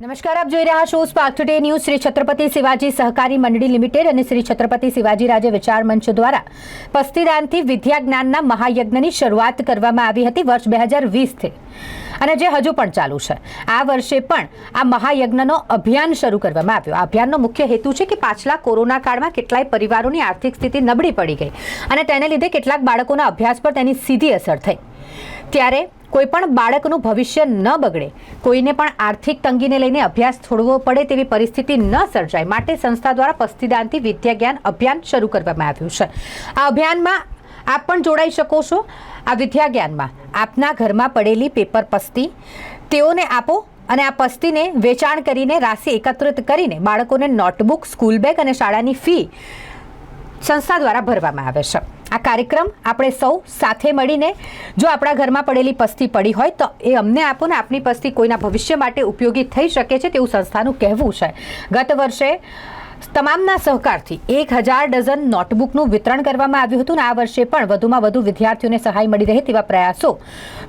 નમસ્કાર, આપ જોઈ રહ્યા છો spark today news. Shri Chhatrapati Shivaji સહકારી મંડળી લિમિટેડ અને શ્રી છત્રપતિ શિવાજી રાજ્ય વિચાર મંચ દ્વારા પસ્તીદાનથી વિદ્યા જ્ઞાનના મહાયજ્ઞની શરૂઆત કરવામાં આવી હતી વર્ષ 2020થી અને જે હજુ પણ ચાલુ છે. આ વર્ષે પણ આ મહાયજ્ઞનો અભિયાન શરૂ કરવામાં આવ્યો. આ અભિયાનનો મુખ્ય હેતુ છે કે પાછલા કોરોના કાળમાં કેટલાય પરિવારોની આર્થિક સ્થિતિ નબળી પડી ગઈ અને તેને લીધે કેટલાક બાળકોના અભ્યાસ પર તેની સીધી અસર થઈ. ત્યારે કોઈ પણ બાળકનું ભવિષ્ય ન બગડે, કોઈને પણ આર્થિક તંગીને લઈને અભ્યાસ છોડવો પડે તેવી પરિસ્થિતિ ન સર્જાય માટે સંસ્થા દ્વારા પસ્તીદાનથી વિદ્યા જ્ઞાન અભિયાન શરૂ કરવામાં આવ્યું છે. આ અભિયાનમાં આપ પણ જોડાઈ શકો છો. આ વિદ્યા જ્ઞાનમાં આપના ઘરમાં પડેલી પેપર પસ્તી તેઓને આપો અને આ પસ્તીને વેચાણ કરીને રાશિ એકત્રિત કરીને બાળકોને નોટબુક, સ્કૂલ બેગ અને શાળાની ફી સંસ્થા દ્વારા ભરવામાં આવે છે. આ કાર્યક્રમ આપણે સૌ સાથે મળીને જો આપણા ઘરમાં પડેલી પસ્તી પડી હોય તો એ અમને આપો ને આપની પસ્તી કોઈના ભવિષ્ય માટે ઉપયોગી થઈ શકે છે તેવું સંસ્થાનું કહેવું છે. ગત વર્ષે તમામના સહકારથી 1000 ડઝન નોટબુકનું વિતરણ કરવામાં આવ્યું હતું અને આ વર્ષે પણ વધુમાં વધુ વિદ્યાર્થીઓને સહાય મળી રહે તેવા પ્રયાસો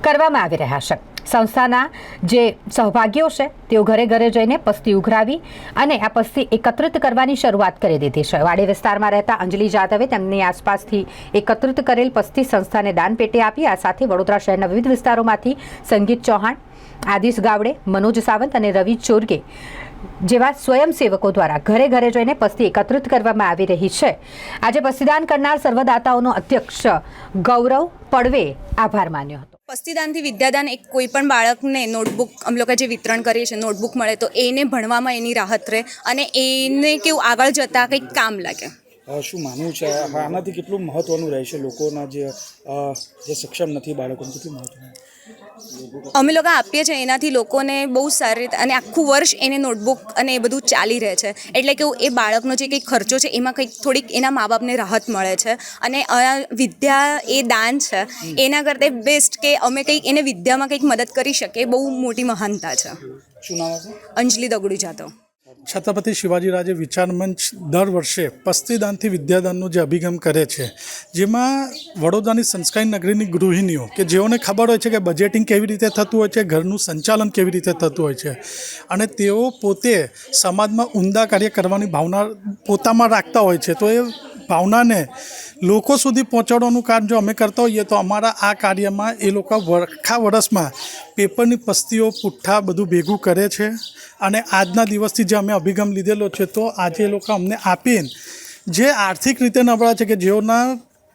કરવામાં આવી રહ્યા છે. સંસ્થાના જે સહભાગીઓ છે તેઓ ઘરે ઘરે જઈને પસ્તી ઉઘરાવી અને આ પસ્તી એકત્રિત કરવાની શરૂઆત કરી દીધી છે. વાડી વિસ્તારમાં રહેતા અંજલિ જાદવે તેમની આસપાસથી એકત્રિત કરેલ પસ્તી સંસ્થાને દાન પેટે આપી. આ સાથે વડોદરા શહેરના વિવિધ વિસ્તારોમાંથી સંગીત ચૌહાણ, આદિશ ગાવડે, મનોજ સાવંત અને રવિ ચોરગે જેવા સ્વયંસેવકો દ્વારા ઘરે ઘરે જઈને પસ્તી એકત્રિત કરવામાં આવી રહી છે. આજે પસ્તીદાન કરનાર સર્વદાતાઓનો અધ્યક્ષ ગૌરવ પડવે આભાર માન્યો હતો. પસ્તીદાનથી વિદ્યાદાન એક કોઈ પણ બાળકને નોટબુક અમે લોકો જે વિતરણ કરીએ છીએ, નોટબુક મળે તો એને ભણવામાં એની રાહત રહે અને એને કેવું આગળ જતાં કંઈક કામ લાગે. શું માનવું છે આનાથી કેટલું મહત્વનું રહેશે લોકોના જે સક્ષમ નથી બાળકોને કેટલું મહત્વનું અમે લોકો આપીએ છીએ એનાથી લોકોને બહુ સારી રીતે અને આખું વર્ષ એને નોટબુક અને એ બધું ચાલી રહે છે. એટલે કે એ બાળકનો જે કંઈક ખર્ચો છે એમાં કંઈક થોડીક એના મા બાપને રાહત મળે છે અને વિદ્યા એ દાન છે એના કરતાં બેસ્ટ કે અમે કંઈક એને વિદ્યામાં કંઈક મદદ કરી શકીએ. બહુ મોટી મહાનતા છે. શું નામ છે? અંજલિ દગડુ જાદવ. છત્રપતિ શિવાજી રાજ્ય વિચાર મંચ દર વર્ષે પસ્તીદાનથી વિદ્યાદાનનો જે અભિગમ કરે છે, જેમાં વડોદરાની સંસ્કારી નગરીની ગૃહિણીઓ કે જેઓને ખબર હોય છે કે બજેટિંગ કેવી રીતે થતું હોય છે, ઘરનું સંચાલન કેવી રીતે થતું હોય છે અને તેઓ પોતે સમાજમાં ઉમદા કાર્ય કરવાની ભાવના પોતામાં રાખતા હોય છે. તો એ ભાવનાને લોકો સુધી પહોંચાડવાનું કામ જો અમે કરતા હોઈએ તો અમારા આ કાર્યમાં એ લોકો આખા વર્ષમાં પેપરની પસ્તીઓ, પુઠ્ઠા બધું ભેગું કરે છે અને આજના દિવસથી જે અમે અભિગમ લીધેલો છે તો આજે એ લોકો અમને આપીને જે આર્થિક રીતે નબળા છે કે જેઓના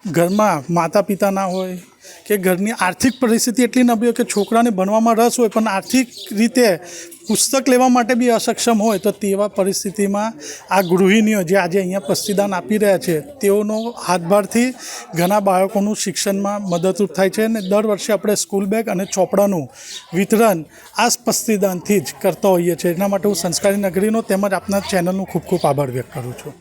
ઘરમાં માતા પિતા ના હોય કે ઘરની આર્થિક પરિસ્થિતિ એટલી નબળી હોય કે છોકરાને ભણવામાં રસ હોય પણ આર્થિક રીતે પુસ્તક લેવા માટે બી અસક્ષમ હોય, તો તેવા પરિસ્થિતિમાં આ ગૃહિણીઓ જે આજે અહીંયા પસ્તીદાન આપી રહ્યા છે તેઓનો હાથભારથી ઘણા બાળકોનું શિક્ષણમાં મદદરૂપ થાય છે અને દર વર્ષે આપણે સ્કૂલ બેગ અને ચોપડાનું વિતરણ આ પસ્તીદાનથી જ કરતા હોઈએ છીએ. એના માટે હું સંસ્કારી નગરીનો તેમજ આપના ચેનલનો ખૂબ ખૂબ આભાર વ્યક્ત કરું છું.